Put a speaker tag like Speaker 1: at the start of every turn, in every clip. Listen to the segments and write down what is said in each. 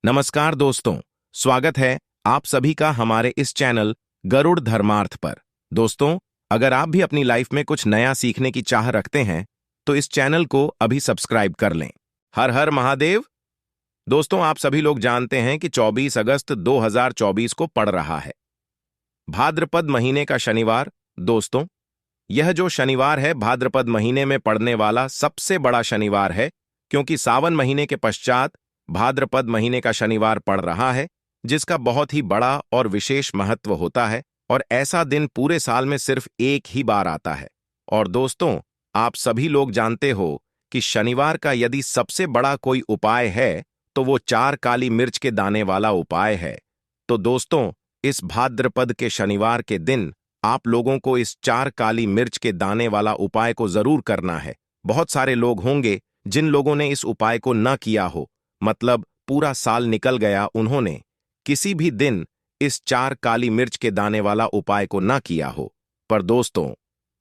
Speaker 1: नमस्कार दोस्तों, स्वागत है आप सभी का हमारे इस चैनल गरुड़ धर्मार्थ पर। दोस्तों, अगर आप भी अपनी लाइफ में कुछ नया सीखने की चाह रखते हैं तो इस चैनल को अभी सब्सक्राइब कर लें। हर हर महादेव। दोस्तों, आप सभी लोग जानते हैं कि 24 अगस्त 2024 को पड़ रहा है भाद्रपद महीने का शनिवार। दोस्तों, यह जो शनिवार है भाद्रपद महीने में पड़ने वाला सबसे बड़ा शनिवार है, क्योंकि सावन महीने के पश्चात भाद्रपद महीने का शनिवार पड़ रहा है, जिसका बहुत ही बड़ा और विशेष महत्व होता है। और ऐसा दिन पूरे साल में सिर्फ एक ही बार आता है। और दोस्तों, आप सभी लोग जानते हो कि शनिवार का यदि सबसे बड़ा कोई उपाय है तो वो 4 काली मिर्च के दाने वाला उपाय है। तो दोस्तों, इस भाद्रपद के शनिवार के दिन आप लोगों को इस 4 काली मिर्च के दाने वाला उपाय को जरूर करना है। बहुत सारे लोग होंगे जिन लोगों ने इस उपाय को न किया हो, मतलब पूरा साल निकल गया, उन्होंने किसी भी दिन इस 4 काली मिर्च के दाने वाला उपाय को न किया हो। पर दोस्तों,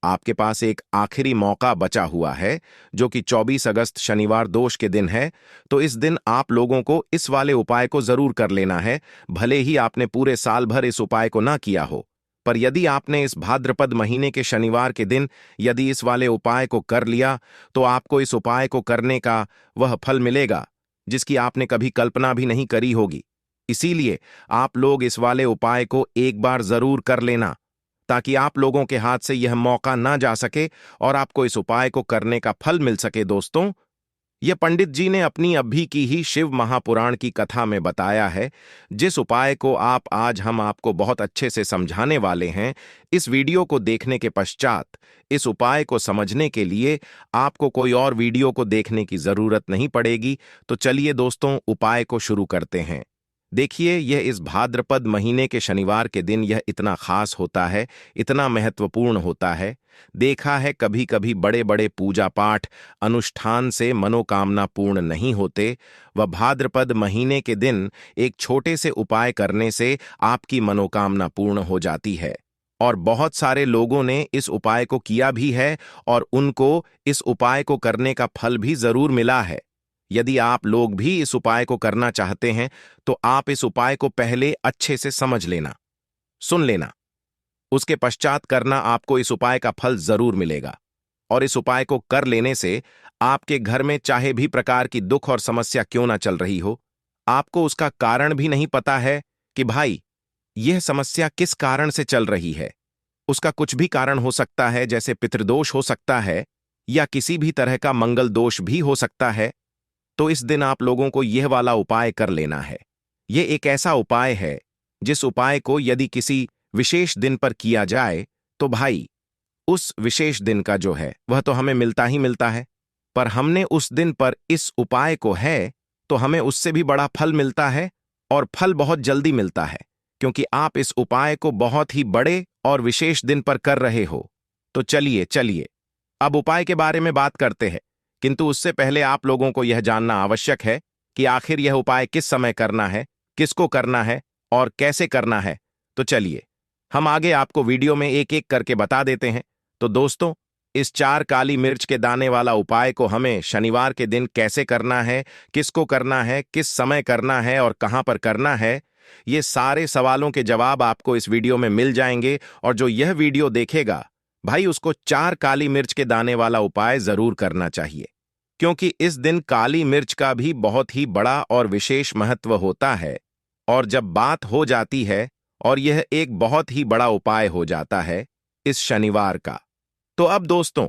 Speaker 1: आपके पास एक आखिरी मौका बचा हुआ है, जो कि 24 अगस्त शनिवार दोष के दिन है। तो इस दिन आप लोगों को इस वाले उपाय को जरूर कर लेना है, भले ही आपने पूरे साल भर इस उपाय को ना किया हो। पर यदि आपने इस भाद्रपद महीने के शनिवार के दिन यदि इस वाले उपाय को कर लिया तो आपको इस उपाय को करने का वह फल मिलेगा जिसकी आपने कभी कल्पना भी नहीं करी होगी। इसीलिए आप लोग इस वाले उपाय को एक बार जरूर कर लेना, ताकि आप लोगों के हाथ से यह मौका ना जा सके और आपको इस उपाय को करने का फल मिल सके। दोस्तों, यह पंडित जी ने अपनी अभी की ही शिव महापुराण की कथा में बताया है, जिस उपाय को आज हम आपको बहुत अच्छे से समझाने वाले हैं। इस वीडियो को देखने के पश्चात इस उपाय को समझने के लिए आपको कोई और वीडियो को देखने की जरूरत नहीं पड़ेगी। तो चलिए दोस्तों, उपाय को शुरू करते हैं। देखिए, यह इस भाद्रपद महीने के शनिवार के दिन यह इतना खास होता है, इतना महत्वपूर्ण होता है। देखा है कभी कभी बड़े बड़े पूजा पाठ अनुष्ठान से मनोकामना पूर्ण नहीं होते। वह भाद्रपद महीने के दिन एक छोटे से उपाय करने से आपकी मनोकामना पूर्ण हो जाती है। और बहुत सारे लोगों ने इस उपाय को किया भी है और उनको इस उपाय को करने का फल भी जरूर मिला है। यदि आप लोग भी इस उपाय को करना चाहते हैं तो आप इस उपाय को पहले अच्छे से समझ लेना, सुन लेना, उसके पश्चात करना। आपको इस उपाय का फल जरूर मिलेगा। और इस उपाय को कर लेने से आपके घर में चाहे भी प्रकार की दुख और समस्या क्यों ना चल रही हो, आपको उसका कारण भी नहीं पता है कि भाई यह समस्या किस कारण से चल रही है। उसका कुछ भी कारण हो सकता है, जैसे पितृदोष हो सकता है या किसी भी तरह का मंगल दोष भी हो सकता है। तो इस दिन आप लोगों को यह वाला उपाय कर लेना है। यह एक ऐसा उपाय है जिस उपाय को यदि किसी विशेष दिन पर किया जाए तो भाई उस विशेष दिन का जो है वह तो हमें मिलता ही मिलता है, पर हमने उस दिन पर इस उपाय को है तो हमें उससे भी बड़ा फल मिलता है। और फल बहुत जल्दी मिलता है, क्योंकि आप इस उपाय को बहुत ही बड़े और विशेष दिन पर कर रहे हो। तो चलिए चलिए अब उपाय के बारे में बात करते हैं। किंतु उससे पहले आप लोगों को यह जानना आवश्यक है कि आखिर यह उपाय किस समय करना है, किसको करना है और कैसे करना है। तो चलिए हम आगे आपको वीडियो में एक एक करके बता देते हैं। तो दोस्तों, इस 4 काली मिर्च के दाने वाला उपाय को हमें शनिवार के दिन कैसे करना है, किसको करना है, किस समय करना है और कहां पर करना है, ये सारे सवालों के जवाब आपको इस वीडियो में मिल जाएंगे। और जो यह वीडियो देखेगा भाई, उसको 4 काली मिर्च के दाने वाला उपाय जरूर करना चाहिए, क्योंकि इस दिन काली मिर्च का भी बहुत ही बड़ा और विशेष महत्व होता है। और जब बात हो जाती है और यह एक बहुत ही बड़ा उपाय हो जाता है इस शनिवार का, तो अब दोस्तों,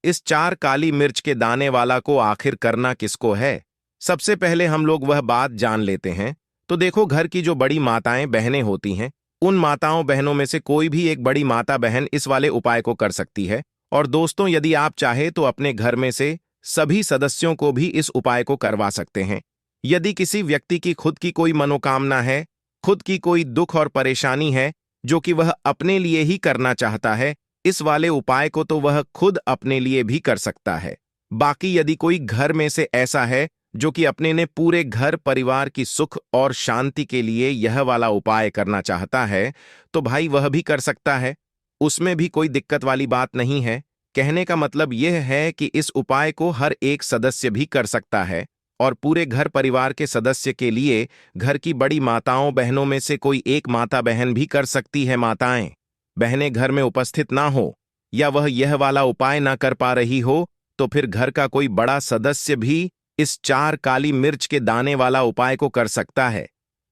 Speaker 1: इस 4 काली मिर्च के दाने वाला को आखिर करना किसको है, सबसे पहले हम लोग वह बात जान लेते हैं। तो देखो, घर की जो बड़ी माताएं बहनें होती हैं, उन माताओं बहनों में से कोई भी एक बड़ी माता बहन इस वाले उपाय को कर सकती है। और दोस्तों, यदि आप चाहे तो अपने घर में से सभी सदस्यों को भी इस उपाय को करवा सकते हैं। यदि किसी व्यक्ति की खुद की कोई मनोकामना है, खुद की कोई दुख और परेशानी है जो कि वह अपने लिए ही करना चाहता है, इस वाले उपाय को तो वह खुद अपने लिए भी कर सकता है। बाकी यदि कोई घर में से ऐसा है जो कि अपने ने पूरे घर परिवार की सुख और शांति के लिए यह वाला उपाय करना चाहता है, तो भाई वह भी कर सकता है। उसमें भी कोई दिक्कत वाली बात नहीं है। कहने का मतलब यह है कि इस उपाय को हर एक सदस्य भी कर सकता है। और पूरे घर परिवार के सदस्य के लिए घर की बड़ी माताओं बहनों में से कोई एक माता बहन भी कर सकती है। माताएं बहनें घर में उपस्थित ना हो या वह यह वाला उपाय ना कर पा रही हो तो फिर घर का कोई बड़ा सदस्य भी इस 4 काली मिर्च के दाने वाला उपाय को कर सकता है,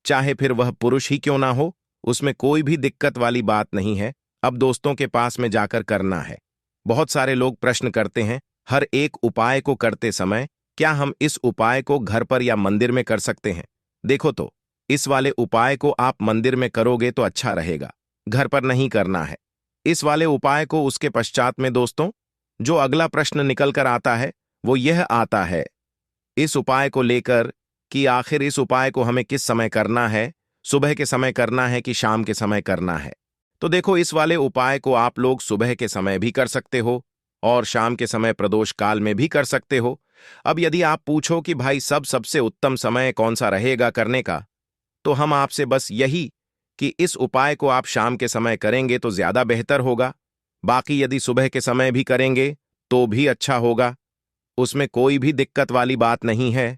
Speaker 1: चाहे फिर वह पुरुष ही क्यों ना हो। उसमें कोई भी दिक्कत वाली बात नहीं है। अब दोस्तों के पास में जाकर करना है। बहुत सारे लोग प्रश्न करते हैं, हर एक उपाय को करते समय क्या हम इस उपाय को घर पर या मंदिर में कर सकते हैं? देखो तो, इस वाले उपाय को आप मंदिर में करोगे तो अच्छा रहेगा, घर पर नहीं करना है। इस वाले उपाय को उसके पश्चात में दोस्तों जो अगला प्रश्न निकल कर आता है वो यह आता है इस उपाय को लेकर कि आखिर इस उपाय को हमें किस समय करना है, सुबह के समय करना है कि शाम के समय करना है। तो देखो, इस वाले उपाय को आप लोग सुबह के समय भी कर सकते हो और शाम के समय प्रदोष काल में भी कर सकते हो। अब यदि आप पूछो कि भाई सबसे उत्तम समय कौन सा रहेगा करने का, तो हम आपसे बस यही कि इस उपाय को आप शाम के समय करेंगे तो ज्यादा बेहतर होगा। बाकी यदि सुबह के समय भी करेंगे तो भी अच्छा होगा, उसमें कोई भी दिक्कत वाली बात नहीं है।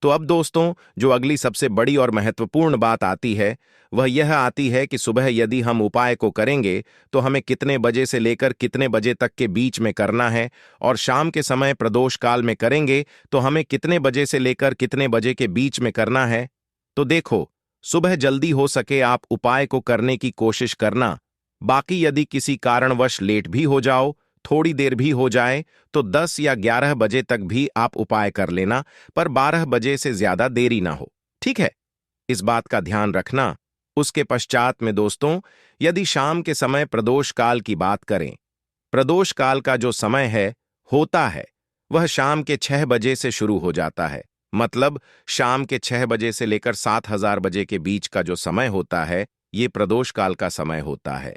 Speaker 1: तो अब दोस्तों जो अगली सबसे बड़ी और महत्वपूर्ण बात आती है वह यह आती है कि सुबह यदि हम उपाय को करेंगे तो हमें कितने बजे से लेकर कितने बजे तक के बीच में करना है, और शाम के समय प्रदोष काल में करेंगे तो हमें कितने बजे से लेकर कितने बजे के बीच में करना है। तो देखो, सुबह जल्दी हो सके आप उपाय को करने की कोशिश करना। बाकी यदि किसी कारणवश लेट भी हो जाओ, थोड़ी देर भी हो जाए, तो 10 या 11 बजे तक भी आप उपाय कर लेना, पर 12 बजे से ज्यादा देरी ना हो, ठीक है? इस बात का ध्यान रखना। उसके पश्चात में दोस्तों यदि शाम के समय प्रदोष काल की बात करें, प्रदोष काल का जो समय है होता है वह शाम के 6 बजे से शुरू हो जाता है। मतलब शाम के 6 बजे से लेकर 7000 बजे के बीच का जो समय होता है ये प्रदोष काल का समय होता है।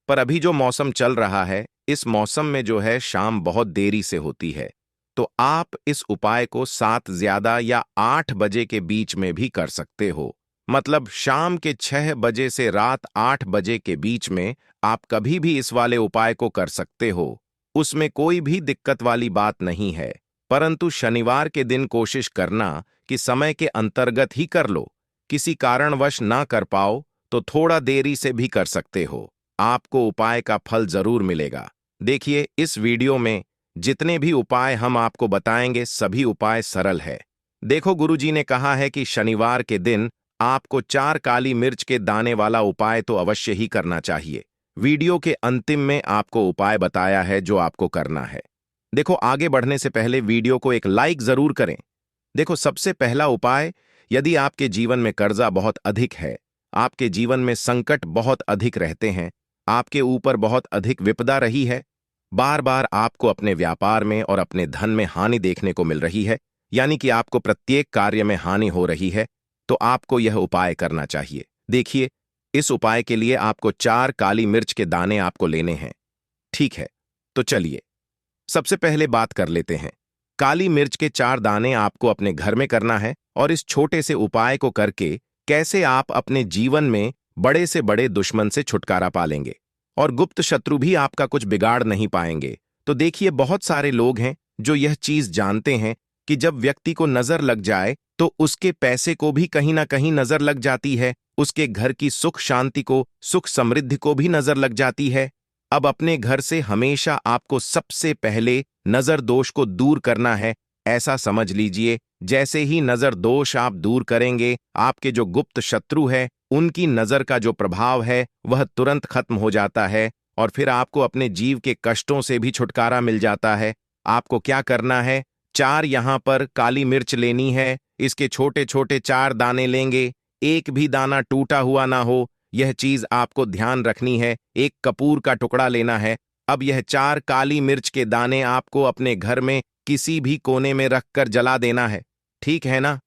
Speaker 1: पर अभी जो मौसम चल रहा है इस मौसम में जो है शाम बहुत देरी से होती है, तो आप इस उपाय को 7 ज्यादा या 8 बजे के बीच में भी कर सकते हो। मतलब शाम के 6 बजे से रात 8 बजे के बीच में आप कभी भी इस वाले उपाय को कर सकते हो, उसमें कोई भी दिक्कत वाली बात नहीं है। परंतु शनिवार के दिन कोशिश करना कि समय के अंतर्गत ही कर लो। किसी कारणवश ना कर पाओ तो थोड़ा देरी से भी कर सकते हो, आपको उपाय का फल जरूर मिलेगा। देखिए, इस वीडियो में जितने भी उपाय हम आपको बताएंगे सभी उपाय सरल है। देखो, गुरुजी ने कहा है कि शनिवार के दिन आपको 4 काली मिर्च के दाने वाला उपाय तो अवश्य ही करना चाहिए। वीडियो के अंतिम में आपको उपाय बताया है जो आपको करना है। देखो, आगे बढ़ने से पहले वीडियो को एक लाइक जरूर करें। देखो, सबसे पहला उपाय, यदि आपके जीवन में कर्जा बहुत अधिक है, आपके जीवन में संकट बहुत अधिक रहते हैं, आपके ऊपर बहुत अधिक विपदा रही है, बार बार आपको अपने व्यापार में और अपने धन में हानि देखने को मिल रही है, यानी कि आपको प्रत्येक कार्य में हानि हो रही है, तो आपको यह उपाय करना चाहिए। देखिए, इस उपाय के लिए आपको 4 काली मिर्च के दाने आपको लेने हैं, ठीक है? तो चलिए सबसे पहले बात कर लेते हैं। काली मिर्च के 4 दाने आपको अपने घर में करना है, और इस छोटे से उपाय को करके कैसे आप अपने जीवन में बड़े से बड़े दुश्मन से छुटकारा पालेंगे और गुप्त शत्रु भी आपका कुछ बिगाड़ नहीं पाएंगे। तो देखिए, बहुत सारे लोग हैं जो यह चीज जानते हैं कि जब व्यक्ति को नजर लग जाए तो उसके पैसे को भी कहीं ना कहीं नजर लग जाती है, उसके घर की सुख शांति को, सुख समृद्धि को भी नजर लग जाती है। अब अपने घर से हमेशा आपको सबसे पहले नजर दोष को दूर करना है। ऐसा समझ लीजिए, जैसे ही नजर दोष आप दूर करेंगे, आपके जो गुप्त शत्रु है उनकी नजर का जो प्रभाव है वह तुरंत खत्म हो जाता है, और फिर आपको अपने जीव के कष्टों से भी छुटकारा मिल जाता है। आपको क्या करना है, 4 यहां पर काली मिर्च लेनी है, इसके छोटे छोटे 4 दाने लेंगे, एक भी दाना टूटा हुआ ना हो, यह चीज आपको ध्यान रखनी है। एक कपूर का टुकड़ा लेना है। अब यह 4 काली मिर्च के दाने आपको अपने घर में किसी भी कोने में रखकर जला देना है, ठीक है ना?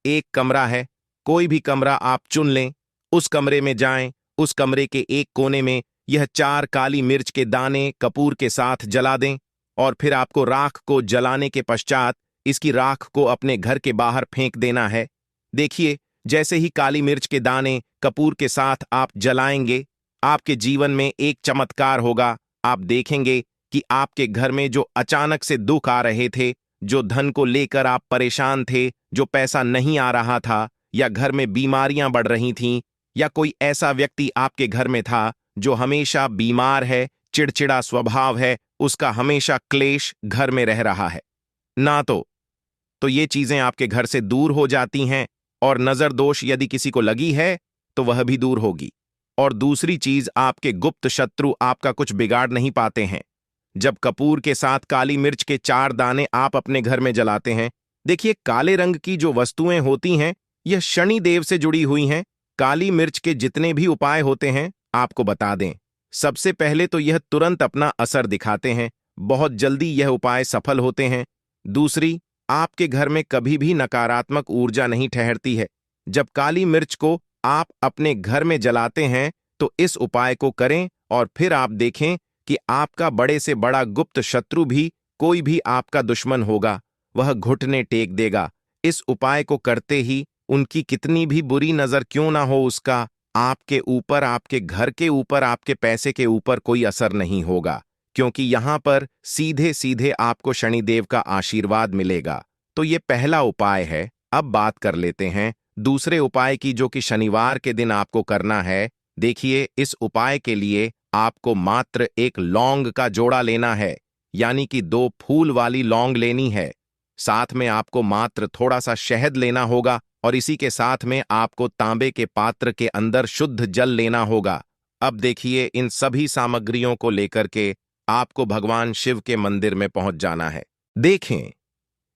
Speaker 1: एक कमरा है, कोई भी कमरा आप चुन लें, उस कमरे में जाएं, उस कमरे के एक कोने में यह 4 काली मिर्च के दाने कपूर के साथ जला दें, और फिर आपको राख को जलाने के पश्चात इसकी राख को अपने घर के बाहर फेंक देना है। देखिए, जैसे ही काली मिर्च के दाने कपूर के साथ आप जलाएंगे, आपके जीवन में एक चमत्कार होगा। आप देखेंगे कि आपके घर में जो अचानक से दुख आ रहे थे जो धन को लेकर आप परेशान थे, जो पैसा नहीं आ रहा था, या घर में बीमारियां बढ़ रही थीं, या कोई ऐसा व्यक्ति आपके घर में था जो हमेशा बीमार है, चिड़चिड़ा स्वभाव है, उसका हमेशा क्लेश घर में रह रहा है ना, तो ये चीजें आपके घर से दूर हो जाती हैं। और नजर दोष यदि किसी को लगी है तो वह भी दूर होगी। और दूसरी चीज, आपके गुप्त शत्रु आपका कुछ बिगाड़ नहीं पाते हैं। जब कपूर के साथ काली मिर्च के 4 दाने आप अपने घर में जलाते हैं, देखिए काले रंग की जो वस्तुएं होती हैं यह शनि देव से जुड़ी हुई हैं। काली मिर्च के जितने भी उपाय होते हैं आपको बता दें, सबसे पहले तो यह तुरंत अपना असर दिखाते हैं, बहुत जल्दी यह उपाय सफल होते हैं। दूसरी, आपके घर में कभी भी नकारात्मक ऊर्जा नहीं ठहरती है। जब काली मिर्च को आप अपने घर में जलाते हैं तो इस उपाय को करें और फिर आप देखें कि आपका बड़े से बड़ा गुप्त शत्रु भी, कोई भी आपका दुश्मन होगा, वह घुटने टेक देगा। इस उपाय को करते ही उनकी कितनी भी बुरी नजर क्यों ना हो, उसका आपके ऊपर, आपके घर के ऊपर, आपके पैसे के ऊपर कोई असर नहीं होगा, क्योंकि यहां पर सीधे सीधे आपको शनिदेव का आशीर्वाद मिलेगा। तो ये पहला उपाय है। अब बात कर लेते हैं दूसरे उपाय की, जो कि शनिवार के दिन आपको करना है। देखिए, इस उपाय के लिए आपको मात्र एक लौंग का जोड़ा लेना है, यानी कि 2 फूल वाली लौंग लेनी है। साथ में आपको मात्र थोड़ा सा शहद लेना होगा और इसी के साथ में आपको तांबे के पात्र के अंदर शुद्ध जल लेना होगा। अब देखिए, इन सभी सामग्रियों को लेकर के आपको भगवान शिव के मंदिर में पहुंच जाना है। देखें,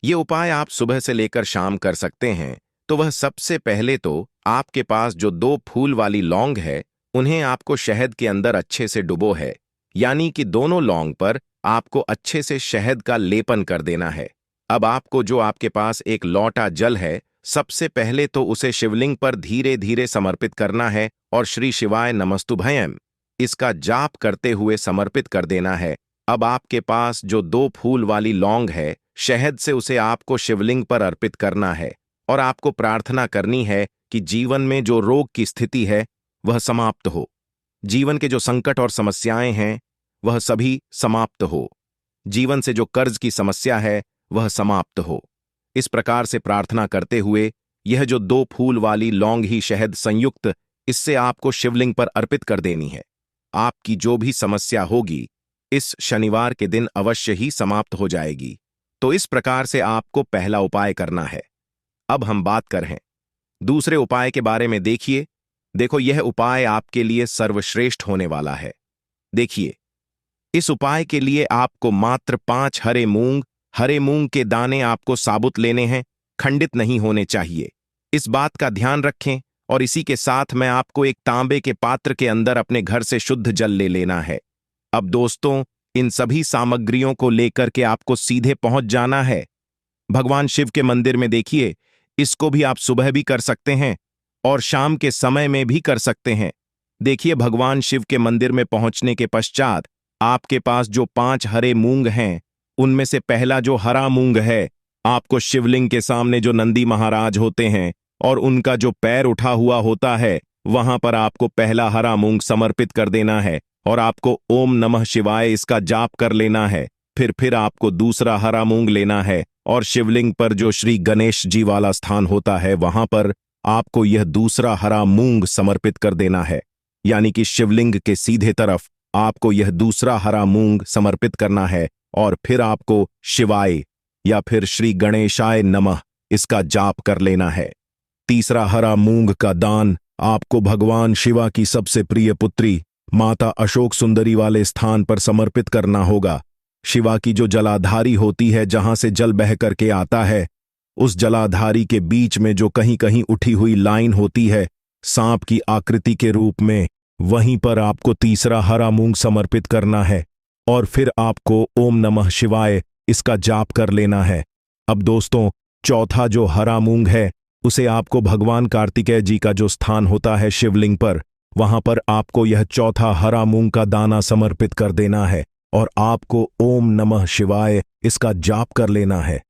Speaker 1: ये उपाय आप सुबह से लेकर शाम कर सकते हैं। तो वह सबसे पहले तो आपके पास जो 2 फूल वाली लौंग है, उन्हें आपको शहद के अंदर अच्छे से डुबो है, यानी कि दोनों लौंग पर आपको अच्छे से शहद का लेपन कर देना है। अब आपको जो आपके पास एक लौटा जल है, सबसे पहले तो उसे शिवलिंग पर धीरे धीरे समर्पित करना है और श्री शिवाय नमस्तुभयम इसका जाप करते हुए समर्पित कर देना है। अब आपके पास जो 2 फूल वाली लौंग है, शहद से उसे आपको शिवलिंग पर अर्पित करना है और आपको प्रार्थना करनी है कि जीवन में जो रोग की स्थिति है वह समाप्त हो, जीवन के जो संकट और समस्याएं हैं वह सभी समाप्त हो, जीवन से जो कर्ज की समस्या है वह समाप्त हो। इस प्रकार से प्रार्थना करते हुए यह जो 2 फूल वाली लौंग ही शहद संयुक्त, इससे आपको शिवलिंग पर अर्पित कर देनी है। आपकी जो भी समस्या होगी इस शनिवार के दिन अवश्य ही समाप्त हो जाएगी। तो इस प्रकार से आपको पहला उपाय करना है। अब हम बात करें दूसरे उपाय के बारे में। देखो, यह उपाय आपके लिए सर्वश्रेष्ठ होने वाला है। देखिए, इस उपाय के लिए आपको मात्र 5 हरे मूंग के दाने आपको साबुत लेने हैं, खंडित नहीं होने चाहिए। इस बात का ध्यान रखें। और इसी के साथ में आपको एक तांबे के पात्र के अंदर अपने घर से शुद्ध जल ले लेना है। अब दोस्तों, इन सभी सामग्रियों को लेकर के आपको सीधे पहुंच जाना है भगवान शिव के मंदिर में। देखिए, इसको भी आप सुबह भी कर सकते हैं और शाम के समय में भी कर सकते हैं। देखिए, भगवान शिव के मंदिर में पहुंचने के पश्चात आपके पास जो 5 हरे मूंग हैं, उनमें से पहला जो हरा मूंग है, आपको शिवलिंग के सामने जो नंदी महाराज होते हैं और उनका जो पैर उठा हुआ होता है, वहां पर आपको पहला हरा मूंग समर्पित कर देना है और आपको ओम नमः शिवाय इसका जाप कर लेना है। फिर आपको दूसरा हरा मूंग लेना है और शिवलिंग पर जो श्री गणेश जी वाला स्थान होता है, वहां पर आपको यह दूसरा हरा मूंग समर्पित कर देना है, यानी कि शिवलिंग के सीधे तरफ आपको यह दूसरा हरा मूंग समर्पित करना है और फिर आपको शिवाय या फिर श्री गणेशाय नमः इसका जाप कर लेना है। तीसरा हरा मूंग का दान आपको भगवान शिवा की सबसे प्रिय पुत्री माता अशोक सुंदरी वाले स्थान पर समर्पित करना होगा। शिवा की जो जलाधारी होती है, जहां से जल बह करके आता है, उस जलाधारी के बीच में जो कहीं कहीं उठी हुई लाइन होती है सांप की आकृति के रूप में, वहीं पर आपको तीसरा हरा मूंग समर्पित करना है और फिर आपको ओम नमः शिवाय इसका जाप कर लेना है। अब दोस्तों, चौथा जो हरा मूंग है, उसे आपको भगवान कार्तिकेय जी का जो स्थान होता है शिवलिंग पर, वहां पर आपको यह चौथा हरा मूंग का दाना समर्पित कर देना है और आपको ओम नमः शिवाय इसका जाप कर लेना है।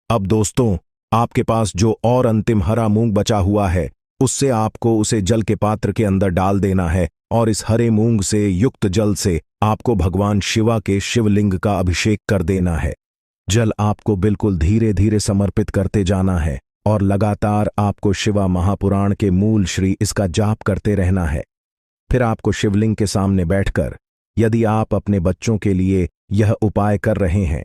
Speaker 1: अब दोस्तों, आपके पास जो और अंतिम हरा मूंग बचा हुआ है, उससे आपको उसे जल के पात्र के अंदर डाल देना है और इस हरे मूंग से युक्त जल से आपको भगवान शिवा के शिवलिंग का अभिषेक कर देना है।
Speaker 2: जल आपको बिल्कुल धीरे धीरे समर्पित करते जाना है और लगातार आपको शिवा महापुराण के मूल श्री इसका जाप करते रहना है। फिर आपको शिवलिंग के सामने बैठकर, यदि आप अपने बच्चों के लिए यह उपाय कर रहे हैं,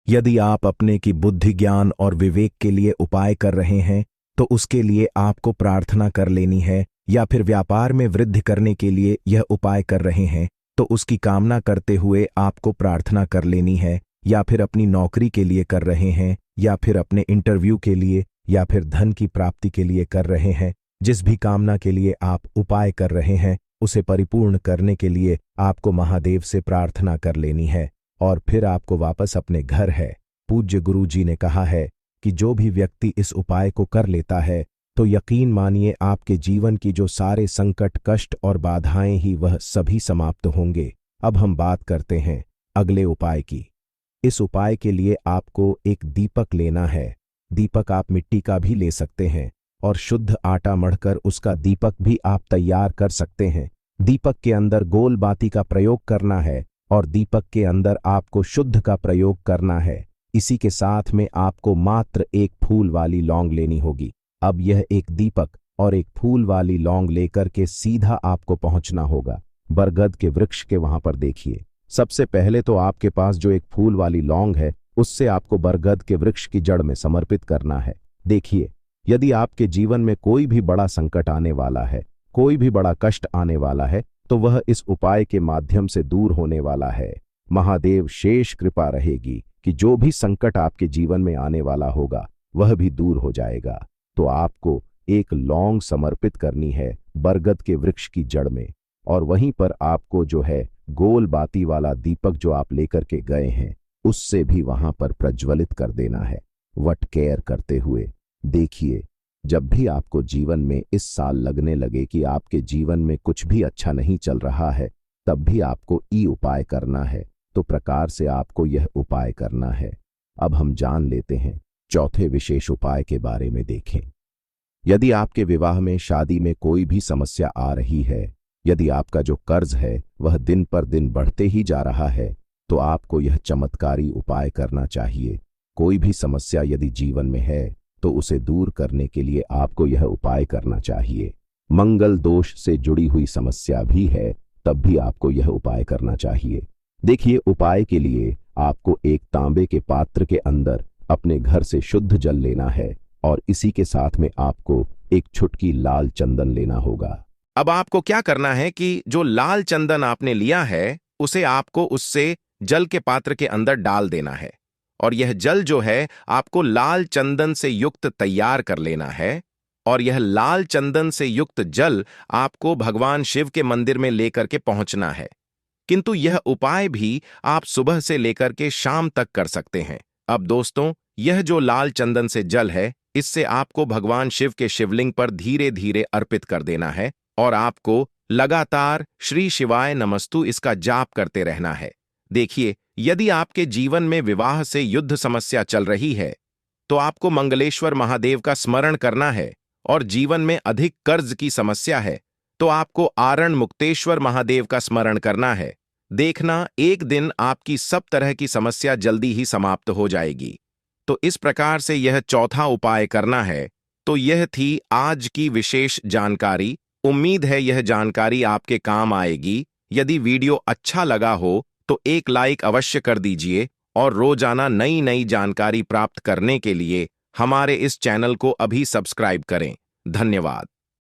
Speaker 2: यदि आप अपने की बुद्धि ज्ञान और विवेक के लिए उपाय कर रहे हैं, तो उसके लिए आपको प्रार्थना कर लेनी है, या फिर व्यापार में वृद्धि करने के लिए यह उपाय कर रहे हैं तो उसकी कामना करते हुए आपको प्रार्थना कर लेनी है, या फिर अपनी नौकरी के लिए कर रहे हैं, या फिर अपने इंटरव्यू के लिए, या फिर धन की प्राप्ति के लिए कर रहे हैं। जिस भी कामना के लिए आप उपाय कर रहे हैं उसे परिपूर्ण करने के लिए आपको महादेव से प्रार्थना कर लेनी है, और फिर आपको वापस अपने घर है। पूज्य गुरु जी ने कहा है कि जो भी व्यक्ति इस उपाय को कर लेता है तो यकीन मानिए आपके जीवन की जो सारे संकट, कष्ट और बाधाएं ही वह सभी समाप्त होंगे। अब हम बात करते हैं अगले उपाय की। इस उपाय के लिए आपको एक दीपक लेना है। दीपक आप मिट्टी का भी ले सकते हैं और शुद्ध आटा मढ़कर उसका दीपक भी आप तैयार कर सकते हैं। दीपक के अंदर गोल बाती का प्रयोग करना है और दीपक के अंदर आपको शुद्ध का प्रयोग करना है। इसी के साथ में आपको मात्र एक फूल वाली लौंग लेनी होगी। अब यह एक दीपक और एक फूल वाली लौंग लेकर के सीधा आपको पहुंचना होगा बरगद के वृक्ष के वहां पर। देखिए, सबसे पहले तो आपके पास जो एक फूल वाली लौंग है उससे आपको बरगद के वृक्ष की जड़ में समर्पित करना है। देखिए, यदि आपके जीवन में कोई भी बड़ा संकट आने वाला है, कोई भी बड़ा कष्ट आने वाला है, तो वह इस उपाय के माध्यम से दूर होने वाला है। महादेव शेष कृपा रहेगी कि जो भी संकट आपके जीवन में आने वाला होगा वह भी दूर हो जाएगा। तो आपको एक लौंग समर्पित करनी है बरगद के वृक्ष की जड़ में, और वहीं पर आपको जो है गोल बाती वाला दीपक जो आप लेकर के गए हैं उससे भी वहां पर प्रज्वलित कर देना है वट केयर करते हुए। देखिए, जब भी आपको जीवन में इस साल लगने लगे कि आपके जीवन में कुछ भी अच्छा नहीं चल रहा है, तब भी आपको ई उपाय करना है। तो प्रकार से आपको यह उपाय करना है। अब हम जान लेते हैं चौथे विशेष उपाय के बारे में। देखें, यदि आपके विवाह में, शादी में कोई भी समस्या आ रही है, यदि आपका जो कर्ज है वह दिन पर दिन बढ़ते ही जा रहा है, तो आपको यह चमत्कारी उपाय करना चाहिए। कोई भी समस्या यदि जीवन में है तो उसे दूर करने के लिए आपको यह उपाय करना चाहिए। मंगल दोष से जुड़ी हुई समस्या भी है तब भी आपको यह उपाय करना चाहिए। देखिए, उपाय के लिए आपको एक तांबे के पात्र के अंदर अपने घर से शुद्ध जल लेना है और इसी के साथ में आपको एक छुटकी लाल चंदन लेना होगा।
Speaker 1: अब आपको क्या करना है कि जो लाल चंदन आपने लिया है उसे आपको उससे जल के पात्र के अंदर डाल देना है, और यह जल जो है आपको लाल चंदन से युक्त तैयार कर लेना है, और यह लाल चंदन से युक्त जल आपको भगवान शिव के मंदिर में लेकर के पहुंचना है। किंतु यह उपाय भी आप सुबह से लेकर के शाम तक कर सकते हैं। अब दोस्तों, यह जो लाल चंदन से जल है इससे आपको भगवान शिव के शिवलिंग पर धीरे धीरे अर्पित कर देना है, और आपको लगातार श्री शिवाय नमस्तु इसका जाप करते रहना है। देखिए, यदि आपके जीवन में विवाह से युद्ध समस्या चल रही है तो आपको मंगलेश्वर महादेव का स्मरण करना है, और जीवन में अधिक कर्ज की समस्या है तो आपको आरण मुक्तेश्वर महादेव का स्मरण करना है। देखना, एक दिन आपकी सब तरह की समस्या जल्दी ही समाप्त हो जाएगी। तो इस प्रकार से यह चौथा उपाय करना है। तो यह थी आज की विशेष जानकारी। उम्मीद है यह जानकारी आपके काम आएगी। यदि वीडियो अच्छा लगा हो तो एक लाइक अवश्य कर दीजिए, और रोजाना नई नई जानकारी प्राप्त करने के लिए हमारे इस चैनल को अभी सब्सक्राइब करें। धन्यवाद।